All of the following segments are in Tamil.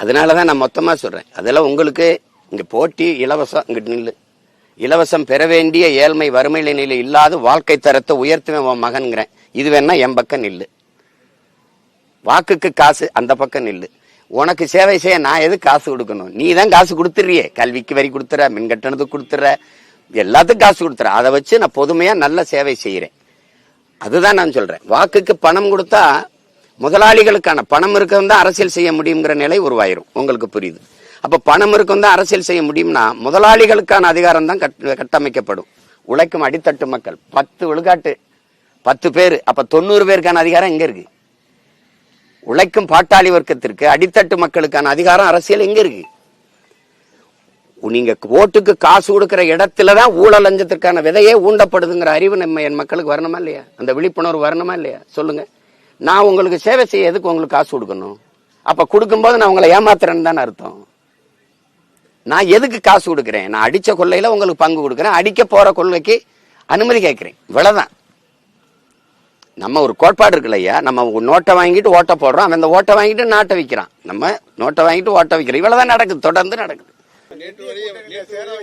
அதனாலதான் நான் மொத்தமா சொல்றேன். அதெல்லாம் உங்களுக்கு இங்க போட்டி இலவசம், இங்கிட்டு நில்லு. இலவசம் பெற வேண்டிய ஏழ்மை வறுமை நிலையில இல்லாத வாழ்க்கை தரத்தை உயர்த்துவேன் மகன்கிறேன். இது வேணா என் பக்கம் நில்லு. வாக்குக்கு காசு அந்த பக்கம் நில்லு. உனக்கு சேவை செய்ய நான் எது காசு கொடுக்கணும்? நீ தான் காசு கொடுத்துறியே. கல்விக்கு வரி கொடுத்துற, மின் கட்டணத்துக்கு கொடுத்துற, எல்லாத்துக்கும் காசு கொடுத்துற. அதை வச்சு நான் பொதுமையா நல்ல சேவை செய்யறேன். அதுதான் நான் சொல்றேன். வாக்குக்கு பணம் கொடுத்தா முதலாளிகளுக்கான பணம் இருக்கவும் தான் அரசியல் செய்ய முடியுங்கிற நிலை உருவாயிரும். உங்களுக்கு புரியுது? அப்ப பணம் இருக்கும் தான் அரசியல் செய்ய முடியும்னா முதலாளிகளுக்கான அதிகாரம் தான் கட்டமைக்கப்படும். உழைக்கும் அடித்தட்டு மக்கள் 10 விழுக்காட்டு 10 பேர், அப்ப 90 பேருக்கான அதிகாரம் எங்க இருக்கு? உழைக்கும் பாட்டாளி வர்க்கத்திற்கு அடித்தட்டு மக்களுக்கான அதிகாரம் அரசியல் எங்க இருக்கு? நீங்க ஓட்டுக்கு காசு கொடுக்கிற இடத்துலதான் ஊழல் லஞ்சத்திற்கான விதையே ஊண்டப்படுதுங்கிற அறிவு நம்ம என் மக்களுக்கு வரணுமா இல்லையா? அந்த விழிப்புணர்வு வரணுமா இல்லையா? சொல்லுங்க. நான் உங்களுக்கு சேவை செய்ய எதுக்கு உங்களுக்கு காசு கொடுக்கணும்? அப்ப கொடுக்கும்போது நான் உங்களை ஏமாத்துறேன்னு தானே அர்த்தம். நான் எதுக்கு காசு கொடுக்குறேன்? நான் அடிச்ச கொள்ளையில உங்களுக்கு பங்கு கொடுக்குறேன், அடிக்க போற கொள்ளைக்கு அனுமதி கேட்கிறேன். இவ்வளவுதான். நம்ம ஒரு கோட்பாடு இருக்குல்ல ஐயா, நம்ம நோட்டை வாங்கிட்டு ஓட்ட போடுறோம், அவன் அந்த ஓட்டை வாங்கிட்டு நாட்டை விற்கிறான், நம்ம நோட்டை வாங்கிட்டு ஓட்ட விற்கிறோம். இவ்வளவுதான் நடக்குது, தொடர்ந்து நடக்குது. நேற்று வரை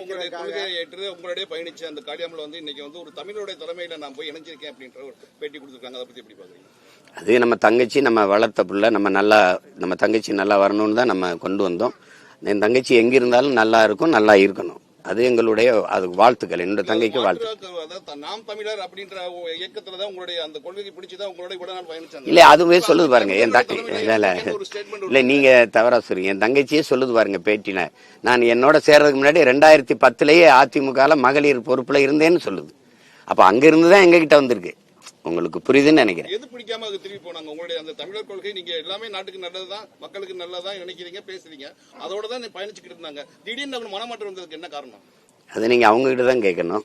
உங்களுடைய கொள்கையை ஏற்று உங்களுடைய பயணிச்ச அந்த காளியாமல இன்னைக்கு ஒரு தமிழருடைய தலைமையில நான் போய் இணைஞ்சிருக்கேன் அப்படின்ற ஒரு பேட்டி கொடுத்துருக்காங்க. அதை பத்தி எப்படி பாக்குறீங்க? அது நம்ம தங்கச்சி, நம்ம வளர்த்த பிள்ளை, நம்ம தங்கச்சி நல்லா வரணும்னு தான் நம்ம கொண்டு வந்தோம். என் தங்கச்சி எங்க இருந்தாலும் நல்லா இருக்கும், நல்லா இருக்கணும். அது எங்களுடைய வாழ்த்துக்கள். என்னோட தங்கைக்கு வாழ்த்து. நாம் தமிழர் அப்படின்ற இயக்கத்துலதான் உங்களுடைய அந்த கொள்கையை பிடிச்சுதான் உங்களுடைய கூட நான் பயணிச்சாங்க. இல்ல அதுவே சொல்லுது பாருங்க. இல்ல நீங்க தவறா சொல்றீங்க. என் தங்கச்சியே சொல்லுது பாருங்க பேட்டில. நான் என்னோட சேர்றதுக்கு முன்னாடி 2010லயே அதிமுக மகளிர் பொறுப்புல இருந்தேன்னு சொல்லுது. அப்ப அங்க இருந்துதான் எங்க கிட்ட வந்திருக்கு. உங்களுக்கு புரியுதுன்னு நினைக்கிறேன். எது பிடிக்காம அது திரும்பி போனாங்க? உங்களுடைய அந்த தமிழர் கொள்கை நீங்க எல்லாமே நாட்டுக்கு நல்லதுதான், மக்களுக்கு நல்லதான் நினைக்கிறீங்க, பேசுறீங்க, அதோட தான் பயணிச்சுக்கிட்டு இருந்தாங்க. திடீர்னு அவங்க மனமாற்றம் வந்ததுக்கு என்ன காரணம்? அது நீங்க அவங்க கிட்ட தான் கேட்கணும்.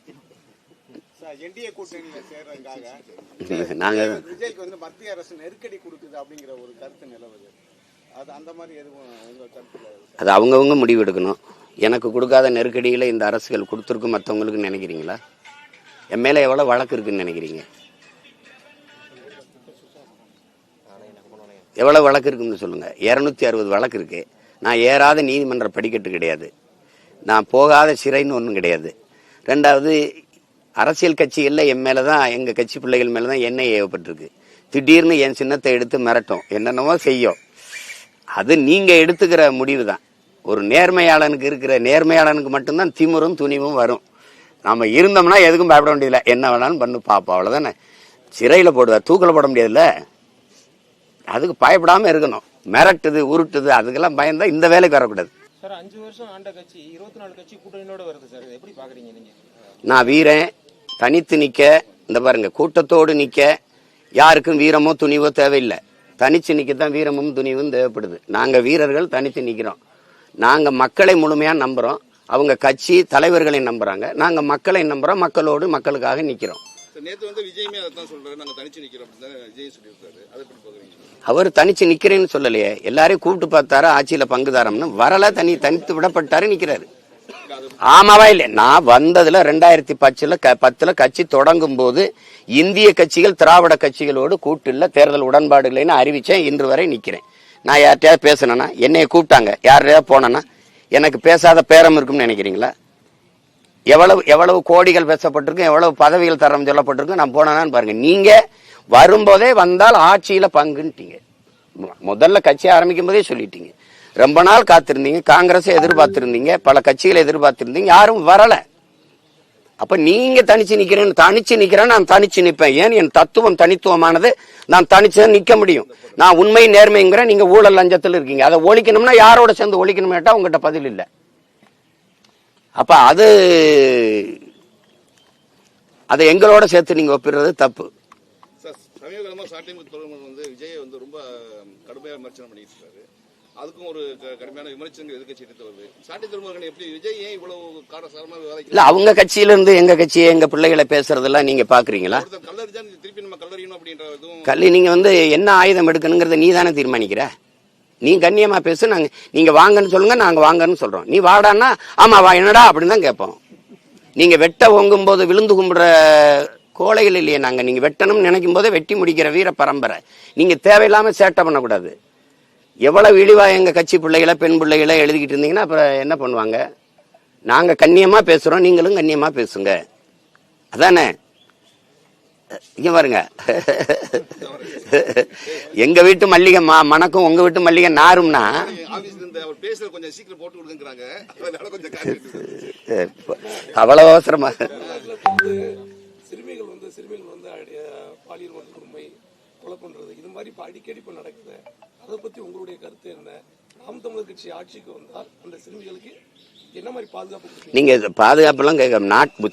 என்டிஏ கூட்டணியில சேர்றதுக்காக நாங்க விஜய்க்கு மத்திய அரசு நெருக்கடி கொடுக்குது அப்படிங்கிற ஒரு கருத்து நிலவுது. அது அந்த மாதிரி எதுவும் உங்க கருத்துல? அது அவங்கவுங்க முடிவு எடுக்கணும். எனக்கு கொடுக்காத நெருக்கடியில இந்த அரசுகள் கொடுத்துருக்கும் மற்றவங்களுக்கு நினைக்கிறீங்களா? என் மேல எவ்வளவு வழக்கு இருக்குன்னு நினைக்கிறீங்க? எவ்வளவு வழக்கு இருக்குன்னு சொல்லுங்க. 260 வழக்கு இருக்கு. நான் ஏறாத நீதிமன்ற படிக்கட்டு கிடையாது, நான் போகாத சிறைன்னு ஒன்றும் கிடையாது. ரெண்டாவது, அரசியல் கட்சிகள்ல என் மேலதான், எங்க கட்சி பிள்ளைகள் மேலதான் எண்ணெய் ஏவப்பட்டிருக்கு. திடீர்னு என் சின்னத்தை எடுத்து மிரட்டும், என்னென்னவோ செய்யும். அது நீங்க எடுத்துக்கிற முடிவு தான். ஒரு நேர்மையாளனுக்கு மட்டும்தான் திமிரும் துணிவும் வரும். நாம இருந்தோம்னா எதுக்கும் பயப்பட வேண்டியதில்லை, என்ன வேணாலும் பண்ணு பாப்போம், அவ்வளவுதானே. சிறையில போடுவார், தூக்கில போட முடியாதுல்ல. அதுக்கு பயப்படாம இருக்கணும். மிரட்டுது உருட்டுது அதுக்கெல்லாம் பயந்தா இந்த வேலைக்கு வரக்கூடாது. சார் 5 வருஷம் ஆண்ட கட்சி 24 கட்சி கூட்டணியோட வருது சார், எப்படி பாக்குறீங்க நீங்க? நான் வீரன், தனித்து நிக்க, இந்த பாருங்க, கூட்டத்தோடு நிக்க யாருக்கும் வீரமோ துணிவோ தேவையில்லை. தனிச்சு நிக்கத்தான் வீரமும் துணிவும் தேவைப்படுது. நாங்க வீரர்கள் தனித்து நிக்கிறோம். நாங்க மக்களை முழுமையா நம்புறோம், அவங்க கட்சி தலைவர்களை நம்புறாங்க. நாங்க மக்களை நம்புறோம், மக்களோடு மக்களுக்காக நிக்கிறோம். நேத்து விஜயமே அதான் சொல்றாரு, நாங்க தனிச்சு நிக்கிறோம் விஜய் சொல்லியிருக்காரு. அதை எப்படி பாக்குறீங்க? அவர் தனிச்சு நிக்கிறேன்னு சொல்லலையே, எல்லாரையும் கூப்பிட்டு பார்த்தாரு, ஆட்சியில பங்குதாரம்னு வரல, தனித்து விடப்பட்டாரு, நிக்கிறாரு. ஆமாவா இல்ல? நான் வந்ததுல 2010 கட்சி தொடங்கும் போது இந்திய கட்சிகள் திராவிட கட்சிகளோடு கூட்டில்ல, தேர்தல் உடன்பாடு இல்லைன்னு அறிவிச்சேன். இன்று வரை நிக்கிறேன். நான் யார்கிட்டயாவது பேசினேன்னா, என்னைய கூப்பிட்டாங்க, யாரையாவது போனேன்னா எனக்கு பேசாத பேரம் இருக்கும்னு நினைக்கிறீங்களா? எவ்வளவு கோடிகள் பேசப்பட்டிருக்கும், எவ்வளவு பதவிகள் தரம் சொல்லப்பட்டிருக்கும். நான் போனான்னு பாருங்க. நீங்க வரும்போதே வந்தால் ஆட்சியில பங்குன்ட்டீங்க. முதல்ல கட்சி ஆரம்பிக்கும் போதே சொல்லிட்டீங்க. ரொம்ப நாள் காத்திருந்தீங்க, காங்கிரஸை எதிர்பார்த்திருந்தீங்க, பல கட்சிகளை எதிர்பார்த்திருந்தீங்க, யாரும் வரல. அப்ப நீங்க தனிச்சு நிக்கிறேன், நான் தனிச்சு நிப்பேன். ஏன்? என் தத்துவம் தனித்துவமானது. நான் தனிச்சு நிக்க முடியும். நான் உண்மை நேர்மைங்கிறேன். நீங்க ஊழல் லஞ்சத்தில் இருக்கீங்க. அதை ஒழிக்கணும்னா யாரோட சேர்ந்து ஒழிக்கணும் கேட்டா உங்ககிட்ட பதில் இல்லை. அப்ப அதை எங்களோட சேர்த்து நீங்க ஒப்பிடுறது தப்பு. சமீபகாலமா விஜய் ரொம்ப கடுமையா விமர்சனம் பண்ணிட்டு இருக்காரு. அதுக்கும் ஒரு கடுமையான விமர்சனங்கள் எதிர்கட்சி எடுத்து வருது. சாட்டை துறைமுருகன் எப்படி விஜய் ஏன் இவ்வளவு காரசாரமா விவாதிக்கல? இல்ல, அவங்க கட்சியில இருந்து எங்க கட்சியை, எங்க பிள்ளைகளை பேசுறதெல்லாம் நீங்க பாக்குறீங்களா? கல்லறிதான் திருப்பி நம்ம கல்லறியணும் அப்படின்றதும் கல்லி. நீங்க என்ன ஆயுதம் எடுக்கணுங்கிறத நீ தானே தீர்மானிக்கிற. நீ கண்ணியமா பேசு. நீங்க வாங்கன்னு சொல்லுங்க, நாங்க வாங்கன்னு சொல்றோம். நீ வாடான்னா ஆமா வா என்னடா அப்படின்னு தான் கேட்போம். நீங்க வெட்ட ஒங்கும் போது விழுந்து கும்பிடுற கோழைகள் இல்லையே நாங்க. நீங்க வெட்டணும்னு நினைக்கும் போதே வெட்டி முடிக்கிற வீர பரம்பரை. நீங்க தேவையில்லாம சேட்டை பண்ணக்கூடாது. எவ்வளவு இழிவா எங்க கட்சி பிள்ளைகளை பெண் பிள்ளைகளை எழுதிக்கிட்டு இருந்தீங்கன்னா அப்புறம் என்ன பண்ணுவாங்க? நாங்க கண்ணியமா பேசுறோம், நீங்களும் கண்ணியமா பேசுங்க, அதானே? இங்க பாருங்க, எங்க வீட்டு மல்லிகை மணக்கும், உங்க வீட்டு மல்லிகை நாரும்னா பேசுற கொஞ்சம் சீக்கிரம் போட்டு விடுங்கிறாங்க. அதனால கொஞ்சம் அவ்வளவு அவசரமா சிறுமிகள் பாலியல் வன்கொடுமை, கொலை பண்றது இது மாதிரி இப்ப அடிக்கடி இப்ப நடக்குது. அதை பத்தி உங்களுடைய கருத்து என்ன? நாம் தமிழர் கட்சி ஆட்சிக்கு வந்தால் அந்த சிறுமிகளுக்கு என்ன மாதிரி பாதுகாப்பு? நீங்க பாதுகாப்புலாம் கேட்க,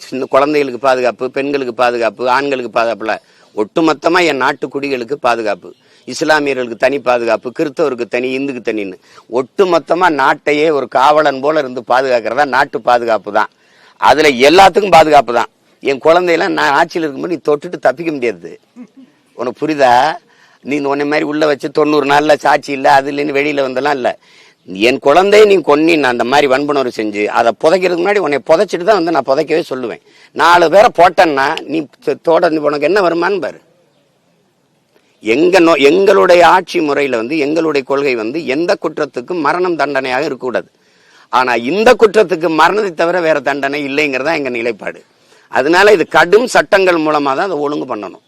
சின்ன குழந்தைகளுக்கு பாதுகாப்பு, பெண்களுக்கு பாதுகாப்பு, ஆண்களுக்கு பாதுகாப்புல ஒட்டுமொத்தமா என் நாட்டு குடிகளுக்கு பாதுகாப்பு, இஸ்லாமியர்களுக்கு தனி பாதுகாப்பு, கிறிஸ்தவருக்கு தனி, இந்துக்கு தனின்னு ஒட்டுமொத்தமா நாட்டையே ஒரு காவலன் போல இருந்து பாதுகாக்கிறதா நாட்டு பாதுகாப்பு தான். அதுல எல்லாத்துக்கும் பாதுகாப்பு தான். என் குழந்தையெல்லாம் நான் ஆட்சியில் இருக்கும்போது நீ தொட்டுட்டு தப்பிக்க முடியாது. உனக்கு புரியுதா? நீ உன்னை மாதிரி உள்ள வச்சு 90 நாள்ல சாட்சி இல்ல, அது இல்லைன்னு வெளியில வந்தெல்லாம் இல்ல. என் குழந்தைய நீ கொன்னின்னு அந்த மாதிரி வன்புணர்வு செஞ்சு அதை புதைக்கிறதுக்கு முன்னாடி உன்னை புதைச்சிட்டு தான் வந்து நான் புதைக்கவே சொல்லுவேன். 4 பேரை போட்டேன்னா நீ உனக்கு என்ன வருமானு பாரு. எங்களுடைய ஆட்சி முறையில வந்து எங்களுடைய கொள்கை வந்து எந்த குற்றத்துக்கும் மரணம் தண்டனையாக இருக்கக்கூடாது. ஆனா இந்த குற்றத்துக்கு மரணத்தை தவிர வேற தண்டனை இல்லைங்கிறதா எங்க நிலைப்பாடு. அதனால இது கடும் சட்டங்கள் மூலமா தான் அதை ஒழுங்கு பண்ணணும்.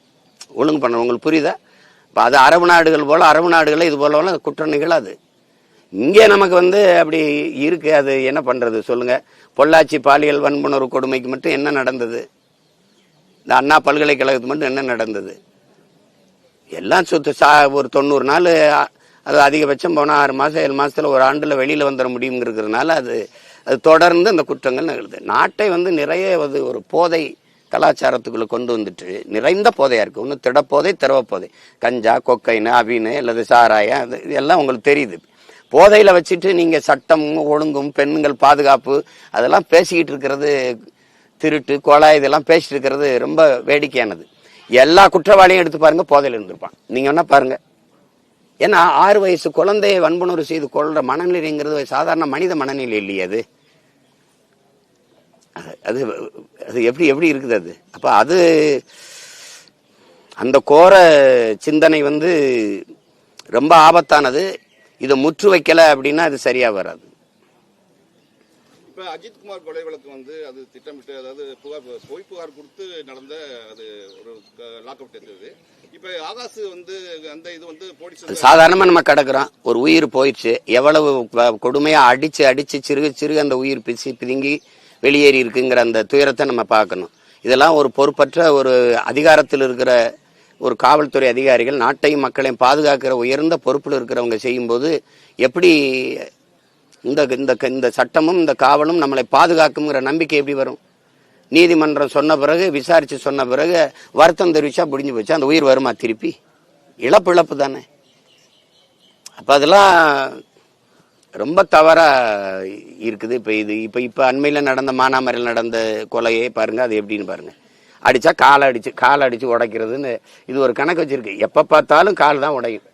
உங்களுக்கு புரியுதா? அது அரபு நாடுகள் போல, அரபு நாடுகள் இது போல குற்றம் நிகழாது. இங்கே நமக்கு வந்து அப்படி இருக்கு. அது என்ன பண்றது சொல்லுங்க? பொள்ளாச்சி பாலியல் வன்புணர்வு கொடுமைக்கு மட்டும் என்ன நடந்தது? இந்த அண்ணா பல்கலைக்கழகத்துக்கு மட்டும் என்ன நடந்தது? எல்லாம் ஒரு 90 நாள், அது அதிகபட்சம் போனா 6 மாசம் 7 மாசத்துல ஒரு ஆண்டுல வெளியில வந்துட முடியுங்கிறதுனால அது தொடர்ந்து அந்த குற்றங்கள் நிகழுது. நாட்டை வந்து நிறைய ஒரு போதை கலாச்சாரத்துக்குள்ள கொண்டு வந்துட்டு நிறைந்த போதையா இருக்கு. ஒன்று திடப்போதை, திரவப்போதை, கஞ்சா, கொக்கைனு, அபினு அல்லது சாராயம், இதெல்லாம் உங்களுக்கு தெரியுது. போதையில வச்சுட்டு நீங்க சட்டம் ஒழுங்கும் பெண்கள் பாதுகாப்பு அதெல்லாம் பேசிக்கிட்டு இருக்கிறது, திருட்டு கொலை இதெல்லாம் பேசிட்டு இருக்கிறது ரொம்ப வேடிக்கையானது. எல்லா குற்றவாளியும் எடுத்து பாருங்க, போதையில இருந்திருப்பான். நீங்க என்ன பாருங்க, ஏன்னா 6 வயசு குழந்தையை வன்புணர்வு செய்து கொள்ற மனநிலைங்கிறது சாதாரண மனித மனநிலை இல்லையே. அது அது எப்படி இருக்குது அது? அப்ப அது அந்த கோர சிந்தனை வந்து ரொம்ப ஆபத்தானது. இதை முற்று வைக்கல அப்படின்னா அது சரியா வராது. இப்ப அஜித்குமார் கொலை வழக்கு வந்து அது திட்டமிட்டு, அதாவது பொய் புகார் கொடுத்து நடந்த அது ஒரு லாக்அப் எடுத்தது. இப்ப ஆகாசு வந்து அந்த இது வந்து போலீஸ் சாதாரணமா நம்ம கிடக்குறோம், ஒரு உயிர் போயிடுச்சு, எவ்வளவு கொடுமையா அடிச்சு சிறுக அந்த உயிர் பிதுங்கி வெளியேறி இருக்குங்கிற அந்த துயரத்தை நம்ம பார்க்கணும். இதெல்லாம் ஒரு பொறுப்பற்ற ஒரு அதிகாரத்தில் இருக்கிற ஒரு காவல்துறை அதிகாரிகள் நாட்டையும் மக்களையும் பாதுகாக்கிற உயர்ந்த பொறுப்பில் இருக்கிறவங்க செய்யும்போது எப்படி இந்த சட்டமும் இந்த காவலும் நம்மளை பாதுகாக்குங்கிற நம்பிக்கை எப்படி வரும்? நீதிமன்றம் சொன்ன பிறகு, விசாரிச்சு சொன்ன பிறகு வருத்தம் தெரிவிச்சா முடிஞ்சு போச்சு. அந்த உயிர் வருமா திருப்பி? இழப்பு தானே. அப்ப அதெல்லாம் ரொம்ப தவறா இருக்குது. இப்ப அண்மையில நடந்த மானாமரில் நடந்த கொலையே பாருங்க, அது எப்படின்னு பாருங்க. அடிச்சா கால் அடிச்சு உடைக்கிறதுன்னு இது ஒரு கணக்கு வச்சிருக்கு. எப்ப பார்த்தாலும் கால் தான் உடையும்,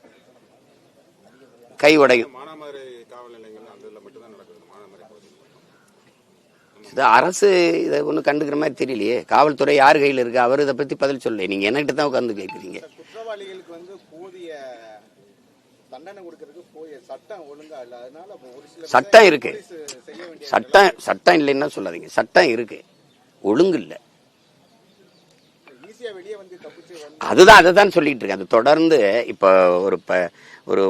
கை உடையும். அரசு இதை ஒன்றும் கண்டுக்கிற மாதிரி தெரியலையே. காவல்துறை யார் கையில் இருக்கு? அவர் இதை பத்தி பதில் சொல்ல. நீங்க என்கிட்ட தான் உட்காந்து கேட்குறீங்க. குற்றவாளிகளுக்கு வந்து போதிய தண்டனை கொடுக்கறதுக்கு போதிய சட்டம் ஒழுங்கா இல்ல. அதனால ஒரு சில சட்டம் இருக்கு, சட்டம் இல்லைன்னா சொல்லாதீங்க. சட்டம் இருக்கு, ஒழுங்கு இல்லை. ஈஸியா வெளியே வந்து தப்பிச்சு அதுதான் சொல்லிட்டு இருக்கேன். அது தொடர்ந்து இப்ப ஒரு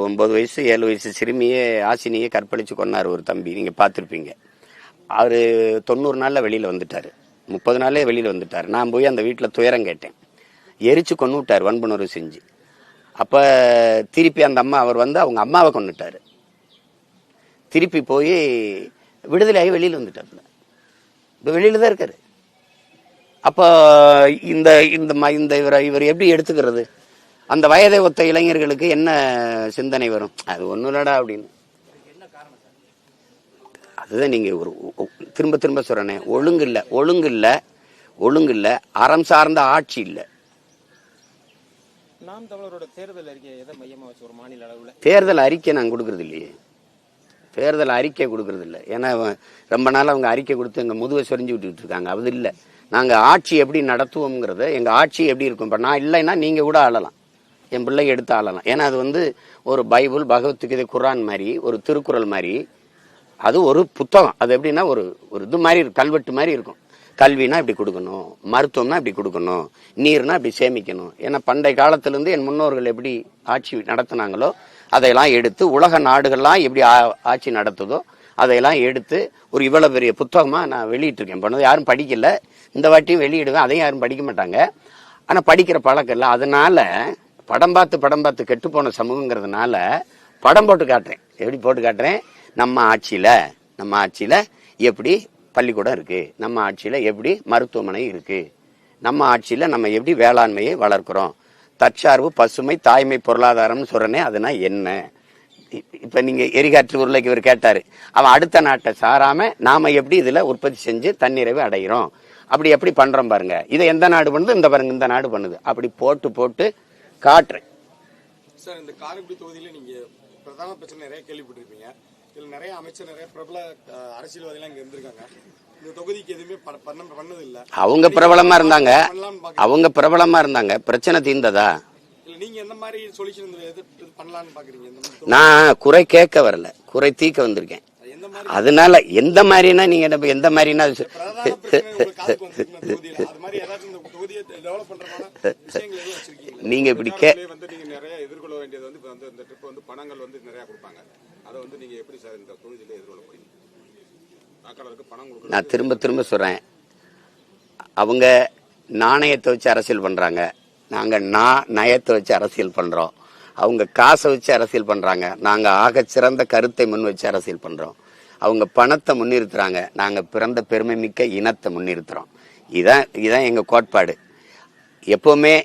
9 வயசு 7 வயசு சிறுமியே ஆசினியே கற்பழிச்சு கொன்னார் ஒரு தம்பி. நீங்க பார்த்துருப்பீங்க. அவரு 90 நாள்ல வெளியில வந்துட்டாரு, 30 நாளே வெளியில வந்துட்டாரு. நான் போய் அந்த வீட்டுல துயரம் கேட்டேன். எரிச்சு கொண்டு விட்டாரு வன்புணர்வு செஞ்சு. அப்ப திருப்பி அந்த அம்மா, அவர் வந்து அவங்க அம்மாவை கொண்டுட்டாரு. திருப்பி போய் விடுதலையாகி வெளியில வந்துட்டாப்புல. இப்ப வெளியில தான் இருக்காரு. அப்ப இவர் எப்படி எடுத்துக்கிறது? அந்த வயதை ஒத்த இளைஞர்களுக்கு என்ன சிந்தனை வரும்? அது ஒன்னும் இல்லடா அப்படின்னு. அதுதான் நீங்க திரும்ப சொல்றேனே, ஒழுங்கு இல்ல, அறம் சார்ந்த ஆட்சி இல்ல. நாம் தமிழரோட தேர்தல் அறிக்கை எதை மையமா வச்சு ஒரு மாநில அளவுல தேர்தல் அறிக்கை நாங்க கொடுக்கறது இல்லையே. தேர்தல் அறிக்கை கொடுக்கறது இல்லை. ஏன்னா ரொம்ப நாள் அவங்க அறிக்கை கொடுத்து எங்க முதுவை சொரிஞ்சு விட்டுட்டு இருக்காங்க. அது இல்லை. நாங்க ஆட்சி எப்படி நடத்துவோம்ங்கிறத, எங்க ஆட்சி எப்படி இருக்கும். இப்ப நான் இல்லைன்னா நீங்க கூட ஆளலாம். என் பிள்ளை எடுத்து ஆளலாம். ஏன்னா அது வந்து ஒரு பைபிள், பகவத்கீதை, குர்ஆன் மாதிரி, ஒரு திருக்குறள் மாதிரி, அது ஒரு புத்தகம். அது எப்படின்னா ஒரு இது மாதிரி கல்வெட்டு மாதிரி இருக்கும். கல்வினா இப்படி கொடுக்கணும், மருத்துவம்னா இப்படி கொடுக்கணும், நீர்னா இப்படி சேமிக்கணும். ஏன்னா பண்டைய காலத்திலிருந்து என் முன்னோர்கள் எப்படி ஆட்சி நடத்தினாங்களோ அதையெல்லாம் எடுத்து, உலக நாடுகள்லாம் எப்படி ஆட்சி நடத்துதோ அதையெல்லாம் எடுத்து ஒரு இவ்வளவு பெரிய புத்தகமா நான் வெளியிட்டிருக்கேன். பண்ணது யாரும் படிக்கல, இந்த வாட்டியும் வெளியிடுவேன். அதையும் யாரும் படிக்க மாட்டாங்க. ஆனா படிக்கிற பழக்கம் இல்லை. அதனால படம் பார்த்து கெட்டு போன சமூகங்கிறதுனால படம் போட்டு காட்டுறேன். எப்படி போட்டு காட்டுறேன்? நம்ம ஆட்சியில எப்படி பள்ளிக்கூடம் இருக்கு, நம்ம ஆட்சியில எப்படி மருத்துவமனை இருக்கு, நம்ம ஆட்சியில நம்ம எப்படி வேளாண்மையை வளர்க்கிறோம், தற்சார்பு, பசுமை, தாய்மை, பொருளாதாரம்னு சொல்றனே, அதுனா என்ன? இப்ப நீங்க எரிகாற்று உருளைக்கு இவர் கேட்டாரு, அவன் அடுத்த நாட்டை சாராம நாம எப்படி இதுல உற்பத்தி செஞ்சு தன்னிறைவு அடைகிறோம், அப்படி எப்படி பண்றோம் பாருங்க. இதை எந்த நாடு பண்ணுது, இந்த பாருங்க இந்த நாடு பண்ணுது. அப்படி போட்டு காட்டுறேன். சார், இந்த காரைக்குடி தொகுதியில நீங்க பிரதான பிரச்சனை நிறைய கேள்விப்பட்டிருப்பீங்க. இதுல நிறைய அமைச்சர், நிறைய பிரபல அரசியல்வாதிகள் இங்க இருந்திருக்காங்க. இந்த தொகுதிக்கு எதுவுமே பண்ணது இல்ல. அவங்க பிரபலமா இருந்தாங்க. பிரச்சனை தீர்ந்ததா? நீங்க எந்த மாதிரி சொல்யூஷன் பண்ணலாம்னு பாக்குறீங்க? நான் குறை கேட்க வரல, குறை தீர்க்க வந்திருக்கேன். அதனால எந்த மாதிரினா நீங்க எந்த மாதிரினா நீங்க இப்படி நிறைய எதிர்கொள்ள வேண்டியது வந்து இந்த ட்ரிப் வந்து பணங்கள் வந்து நிறைய கொடுப்பாங்க. அதை வந்து நீங்க எப்படி சார் இந்த தொகுதியில எதிர்கொள்ள முடியும்? வாக்காளருக்கு பணம் கொடுக்க நான் திரும்ப சொல்றேன். அவங்க நாணயத்தை வச்சு அரசியல் பண்றாங்க, நாங்க நயத்தை வச்சு அரசியல் பண்றோம். அவங்க காசை வச்சு அரசியல் பண்றாங்க, நாங்க ஆக சிறந்த கருத்தை முன் வச்சு அரசியல் பண்றோம். அவங்க பணத்தை முன்னிறுத்துறாங்க, நாங்க பிறந்த பெருமை மிக்க இனத்தை முன்னிறுத்துறோம். இதான் எங்க கோட்பாடு. எப்பவுமே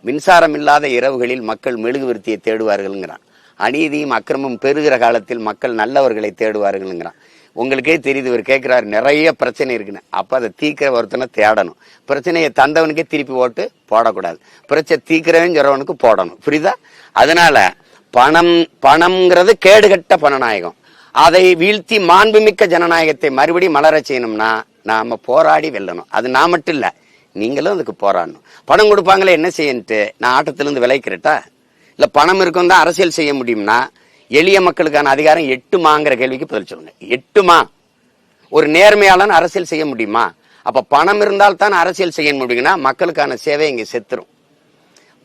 மின்சாரம் இல்லாத இரவுகளில் மக்கள் மெழுகுவர்த்தியை தேடுவார்கள்ங்கிறான். அநீதியும் அக்கிரமும் பெருகிற காலத்தில் மக்கள் நல்லவர்களை தேடுவார்கள்ங்கிறான். உங்களுக்கே தெரியுது, இவர் கேட்கிறாரு நிறைய பிரச்சனை இருக்குன்னு. அப்ப அதை தீக்கிற ஒருத்தனை தேடணும். பிரச்சனையை தந்தவனுக்கே திருப்பி ஓட்டு போடக்கூடாது, பிரச்சனை தீக்கிறவன் சொல்றவனுக்கு போடணும். புரியுதா? அதனால பணம்ங்கிறது கேடுகட்ட பணநாயகம். அதை வீழ்த்தி மாண்புமிக்க ஜனநாயகத்தை மறுபடியும் மலர செய்யணும்னா நாம போராடி வெல்லணும். அது நான் மட்டும் இல்ல, நீங்களும் அதுக்கு போராடணும். பணம் கொடுப்பாங்களே என்ன செய்யன்ட்டு நான் ஆட்டத்திலிருந்து விளைக்கிறட்டா? இல்ல பணம் இருக்கும் தான் அரசியல் செய்ய முடியும்னா எளிய மக்களுக்கான அதிகாரம் 8மாங்கிற கேள்விக்கு பதில் சொல்லுங்க. 8மா? ஒரு நேர்மையாளன் அரசியல் செய்ய முடியுமா? அப்ப பணம் இருந்தால் தான் அரசியல் செய்ய முடியுங்கன்னா மக்களுக்கான சேவை இங்க செத்துரும்.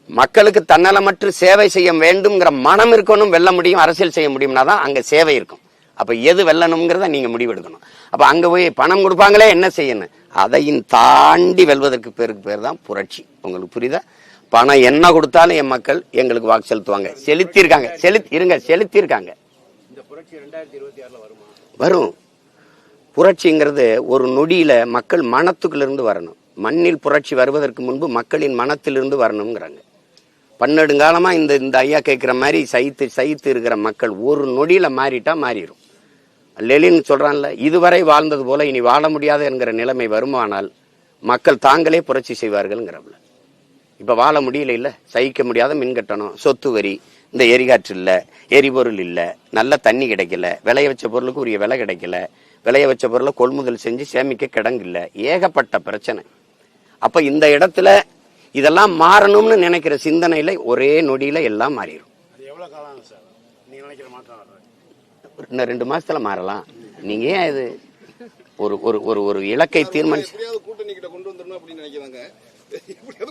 மக்களுக்கு தன்னலமற்று சேவை செய்ய வேண்டும்ங்கிற மனம் இருக்கணும், வெல்ல முடியும், அரசியல் செய்ய முடியும்னா தான் அங்க சேவை இருக்கும். அப்ப எது வெல்லணுங்கிறத நீங்க முடிவெடுக்கணும். அப்ப அங்க போய் பணம் கொடுப்பாங்களே என்ன செய்யணும், அதையும் தாண்டி வெல்வதற்கு பேர் தான் புரட்சி. உங்களுக்கு புரியுதா? பணம் என்ன கொடுத்தாலும் என் மக்கள் எங்களுக்கு வாக்கு செலுத்துவாங்க. செலுத்திருக்காங்க. இந்த புரட்சி 2026ல வருமா? வரும். புரட்சிங்கிறது ஒரு நொடியில மக்கள் மனத்துக்குள்ள இருந்து வரணும். மண்ணில் புரட்சி வருவதற்கு முன்பு மக்களின் மனத்திலிருந்து வரணுங்கிறாங்க. பன்னெடுங்காலமா இந்த ஐயா கேட்கிற மாதிரி சைத்து இருக்கிற மக்கள் ஒரு நொடியில மாறிட்டா மாறிடும். லெலின் சொல்றான்ல, இதுவரை வாழ்ந்தது போல இனி வாழ முடியாது என்கிற நிலைமை வருமானால் மக்கள் தாங்களே புரட்சி செய்வார்கள்ங்கிறவள. இப்ப வாழ முடியல, இல்ல சகிக்க முடியாத மின்கட்டணம், சொத்து வரி, இந்த எரிகாற்று இல்ல, எரிபொருள் இல்ல, நல்ல தண்ணி கிடைக்கல, விளைய வச்ச பொருளுக்கு உரிய விலை கிடைக்கல, விளைய வச்ச பொருளை கொள்முதல் செஞ்சு சேமிக்க கிடங்கு இல்ல, ஏகப்பட்ட பிரச்சனை. அப்ப இந்த இடத்துல இதெல்லாம் மாறணும்னு நினைக்கிற சிந்தனையில ஒரே நொடியில எல்லாம் மாறிடும். இன்னும் 2 மாசத்துல மாறலாம். நீங்க ஏன் இது ஒரு இலக்கை தீர்மானிச்சு கூட்டணி கிட்ட கொண்டு வந்துடணும் அப்படின்னு நினைக்கிறாங்க.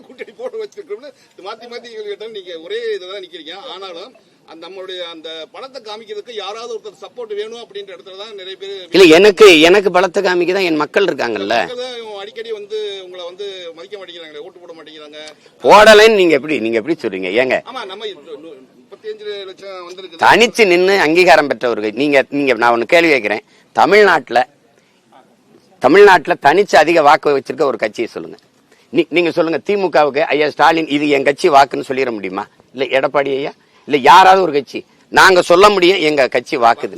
கூட்டணி போட்டு வச்சிருக்கோம்னு மாத்தி நீங்க ஒரே இதுதான் நிக்கிறீங்க. ஆனாலும் நம்மளுடைய அந்த பணத்தை காமிக்கிறதுக்கு யாராவது ஒருத்தர் சப்போர்ட் வேணும் அப்படின்ற இடத்துலதான் நிறைய பேர் இல்ல. எனக்கு பலத்தை காமிக்கதான் என் மக்கள் இருக்காங்கல்ல. அடிக்கடி வந்து உங்களை வந்து மதிக்க மாட்டேங்கிறாங்க, ஓட்டு போட மாட்டேங்கிறாங்க. போடலன்னு நீங்க எப்படி சொல்றீங்க? ஏங்க, ஆமா, நம்ம 35 லட்சம் வந்திருக்கு. தனிச்சு நின்று அங்கீகாரம் பெற்றவர்கள் நீங்க நான் ஒண்ணு கேள்வி கேட்கிறேன். தமிழ்நாட்டுல தனிச்சு அதிக வாக்கு வச்சிருக்க ஒரு கட்சியை சொல்லுங்க. நீங்க சொல்லுங்க. திமுகவுக்கு ஐயா ஸ்டாலின் இது என் கட்சி வாக்குன்னு சொல்லிட முடியுமா? இல்ல எடப்பாடி ஐயா, இல்ல யாராவது ஒரு கட்சி நாங்க சொல்ல முடியும் எங்க கட்சி வாக்குது.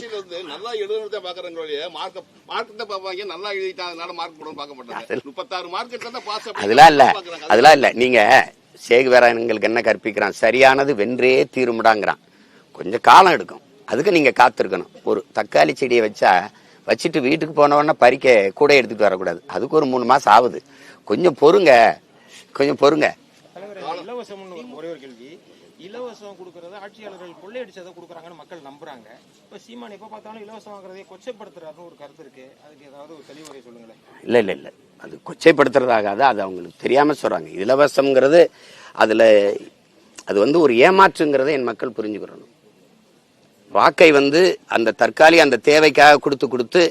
நல்லா எழுதுறத பாக்குறாங்க, மார்க்கத்தை பாப்பாங்க. நல்லா எழுதிட்டாங்கனால மார்க் போட பார்க்க மாட்டாங்க. 36 மார்க்கெட்ல தான் பாஸ். அதெல்லாம் இல்ல. நீங்க சேகுவேரன் எங்களுக்கு என்ன கற்பிக்கிறான், சரியானது வென்றே தீருமுடாங்கிறான். கொஞ்சம் காலம் எடுக்கும், அதுக்கு நீங்க காத்திருக்கணும். ஒரு தக்காளி செடியை வச்சுட்டு வீட்டுக்கு போனவொடனே பறிக்க கூட எடுத்துட்டு வரக்கூடாது. அதுக்கு ஒரு 3 மாசம் ஆகுது. கொஞ்சம் பொறுங்க. இலவசம்னு ஒரே ஒரு கேள்வி. இலவசம் கொடுக்கறத ஆட்சியாளர்கள் கொள்ளையடிச்சதை கொடுக்குறாங்கன்னு மக்கள் நம்புறாங்க. இப்ப சீமான் எப்ப பார்த்தாலும் இலவசம் வாங்குறதை கொச்சைப்படுத்துறாருன்னு ஒரு கருத்து இருக்கு. அதுக்கு ஏதாவது ஒரு தெளிவுரை சொல்லுங்களேன். இல்ல அது கொச்சைப்படுத்துறதாகாது, அது அவங்களுக்கு தெரியாம சொல்றாங்க. இலவசம்ங்கிறது அதுல அது ஒரு ஏமாற்றுங்கிறத என் மக்கள் புரிஞ்சுக்கிறணும். வாக்கை அந்த தற்காலிக அந்த தேவைக்காக கொடுத்து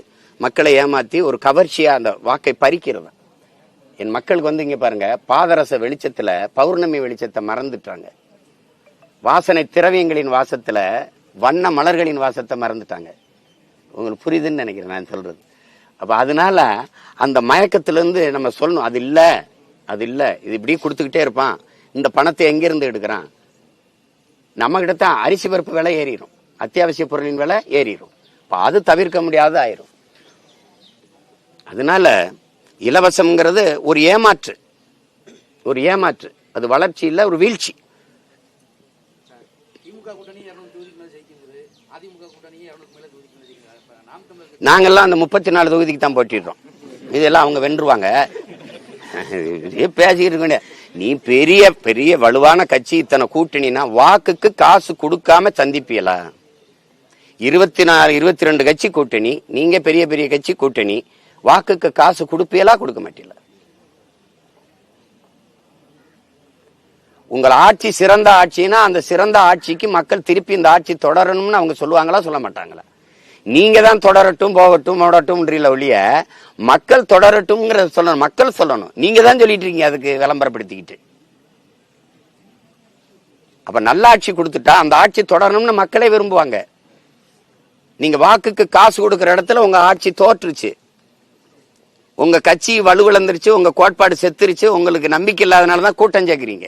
மக்களை ஏமாத்தி ஒரு கவர்ச்சியா அந்த வாக்கை பறிக்கிறத என் மக்களுக்கு இங்க பாருங்க, பாதரச வெளிச்சத்துல பௌர்ணமி வெளிச்சத்தை மறந்துட்டாங்க. வாசனை திரவியங்களின் வாசத்துல வண்ண மலர்களின் வாசத்தை மறந்துட்டாங்க. உங்களுக்கு புரியுதுன்னு நினைக்கிறேன் நான் சொல்றது. அப்ப அதனால அந்த மயக்கத்திலிருந்து நம்ம சொல்லணும், அது இல்ல இது இப்படி கொடுத்துக்கிட்டே இருப்பான், இந்த பணத்தை எங்கிருந்து எடுக்கிறான். நம்ம கிட்ட தான் அரிசி பருப்பு விலை ஏறிடும், அத்தியாவசிய பொருளின் விலை ஏறிடும். அது தவிர்க்க முடியாத ஆயிரும். அதனால இலவசம்ங்கிறது ஒரு ஏமாற்று, அது வளர்ச்சி இல்ல, ஒரு வீழ்ச்சி. நாங்கெல்லாம் அந்த 34 தொகுதிக்கு தான் போட்டிடுறோம். இதெல்லாம் அவங்க வென்றுவாங்க. பேசிக்கிட்டு இருக்க, நீ பெரிய பெரிய வலுவான கட்சி, இத்தனை கூட்டணினா வாக்குக்கு காசு கொடுக்காம சந்திப்பியலா? 22 கட்சி கூட்டணி, நீங்க பெரிய பெரிய கட்சி கூட்டணி, வாக்குக்கு காசு கொடுப்பியலா? கொடுக்க மாட்டீங்களா? உங்கள் ஆட்சி சிறந்த ஆட்சினா அந்த சிறந்த ஆட்சிக்கு மக்கள் திருப்பி இந்த ஆட்சி தொடரணும்னு அவங்க சொல்லுவாங்களா, சொல்ல மாட்டாங்களா? நீங்க தான் தொடரட்டும் போகட்டும் ஓடட்டும்ன்றீங்கள ஒழிய மக்கள் தொடரட்டும்ங்கிறத சொல்லணும், மக்கள் சொல்லணும். நீங்க தான் சொல்லிட்டு இருக்கீங்க அதுக்கு விளம்பரப்படுத்திக்கிட்டு. அப்ப நல்ல ஆட்சி கொடுத்துட்டா அந்த ஆட்சி தொடரணும்னு மக்களே விரும்புவாங்க. நீங்க வாக்குக்கு காசு கொடுக்கிற இடத்துல உங்க ஆட்சி தோற்றுச்சு, உங்க கட்சி வலுவிழந்துருச்சு, உங்க கோட்பாடு செத்துருச்சு, உங்களுக்கு நம்பிக்கை இல்லாதனாலதான் கூட்டம் சேர்க்கிறீங்க.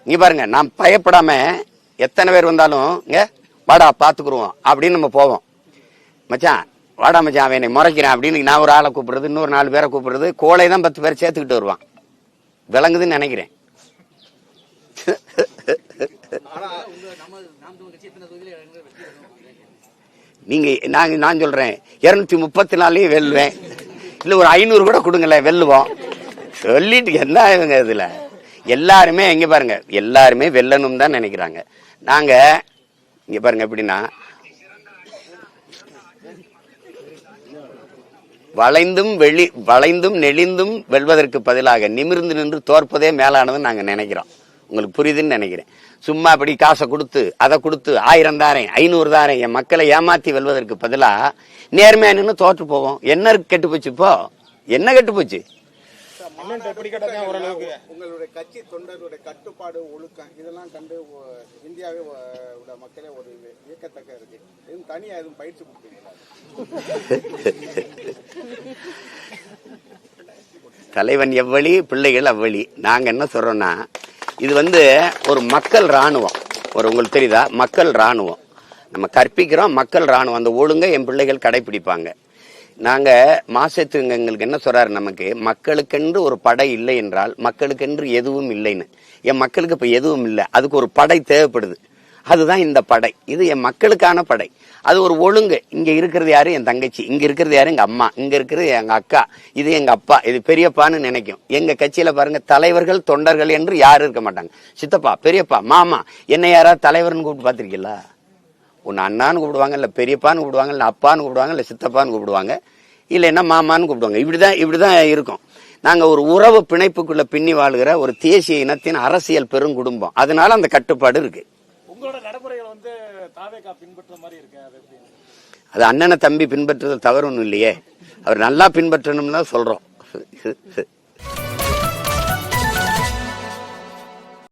நீ பாருங்க, நான் பயப்படாம எத்தனை பேர் வந்தாலும் வாடா பாத்துக்குருவோம் அப்படின்னு நம்ம போவோம். மச்சான் வாடா மச்சான், அவன் என்னை முறைக்கிறான் அப்படின்னு நான் ஒரு ஆளை கூப்பிடுறது, இன்னொரு 4 பேரை கூப்பிடுறது, கோலை தான் 10 பேரை சேர்த்துக்கிட்டு வருவான். விளங்குதுன்னு நினைக்கிறேன். நீங்க நான் சொல்றேன் 234 வெல்லுவேன், இல்ல ஒரு 500 கூட கொடுங்களேன், வெல்லுவோம். சொல்லிட்டு என்ன இவங்க இதுல எல்லாருமே எங்க பாருங்க, எல்லாருமே வெல்லணும் தான் நினைக்கிறாங்க. நாங்க இங்க பாருங்க எப்படின்னா, வளைந்தும் நெளிந்தும் வெல்வதற்கு பதிலாக நிமிர்ந்து நின்று தோற்பதே மேலானதுன்னு நாங்க நினைக்கிறோம். உங்களுக்கு புரியுதுன்னு நினைக்கிறேன். சும்மா அப்படி காசை கொடுத்து அதை கொடுத்து 1000 தாரேன் 500 தாரேன் என் மக்களை ஏமாத்தி வெல்வதற்கு பதிலா நேர்மையா நின்று தோற்று போவோம். என்ன கெட்டு போச்சு? இப்போ என்ன கெட்டு போச்சு? உங்களுடைய கட்சி தொண்டர்களுடைய கட்டுப்பாடு, ஒழுக்கம் இதெல்லாம் கண்டு இந்தியாவே மக்களே ஒரு இயக்கத்தக்க இருக்கு. எதுவும் தனியா எதுவும் பயிற்சி கொடுத்தீங்களா? தலைவன் எவ்வளி, பிள்ளைகள் அவ்வளி. நாங்க என்ன சொல்றோம்னா, இது ஒரு மக்கள் ராணுவம். உங்களுக்கு தெரியுதா? மக்கள் ராணுவம் நம்ம கற்பிக்கிறோம். மக்கள் ராணுவம் அந்த ஒழுங்கை என் பிள்ளைகள் கடைபிடிப்பாங்க. நாங்க மாசத்துங்க எங்களுக்கு என்ன சொல்றாரு, நமக்கு மக்களுக்கென்று ஒரு படை இல்லை என்றால் மக்களுக்கென்று எதுவும் இல்லைன்னு. என் மக்களுக்கு இப்ப எதுவும் இல்லை, அதுக்கு ஒரு படை தேவைப்படுது. அதுதான் இந்த படை. இது என் மக்களுக்கான படை. அது ஒரு ஒழுங்கு. இங்க இருக்கிறது யாரு? என் தங்கச்சி. இங்க இருக்கிறது யாரு? எங்க அம்மா. இங்க இருக்கிறது எங்க அக்கா. இது எங்க அப்பா. இது பெரியப்பான்னு நினைக்கும். எங்க கட்சியில பாருங்க, தலைவர்கள் தொண்டர்கள் என்று யாரும் இருக்க மாட்டாங்க. சித்தப்பா, பெரியப்பா, மாமா. என்ன யாராவது தலைவர்னு கூப்பிட்டு பாத்திருக்கீங்களா? ஒன்னு அண்ணான்னு கூப்பிடுவாங்க, இல்ல பெரியப்பான்னு கூப்பிடுவாங்க, இல்ல அப்பான்னு கூப்பிடுவாங்க, இல்ல சித்தப்பான்னு கூப்பிடுவாங்க, இல்ல என்ன மாமான்னு கூப்பிடுவாங்க. இப்படிதான் இருக்கும். நாங்க ஒரு உறவு பிணைப்புக்குள்ள பின்னி வாழ்கிற ஒரு தேசிய இனத்தின் அரசியல் பெருங்குடும்பம். அதனால அந்த கட்டுப்பாடு இருக்கு. உங்களோட நடைமுறைகள் தாவேகா பின்பற்ற மாதிரி இருக்கு. அது அண்ணனை தம்பி பின்பற்றுறது தவறு ஒன்றும் இல்லையே. அவர் நல்லா பின்பற்றணும்னு தான் சொல்றோம்.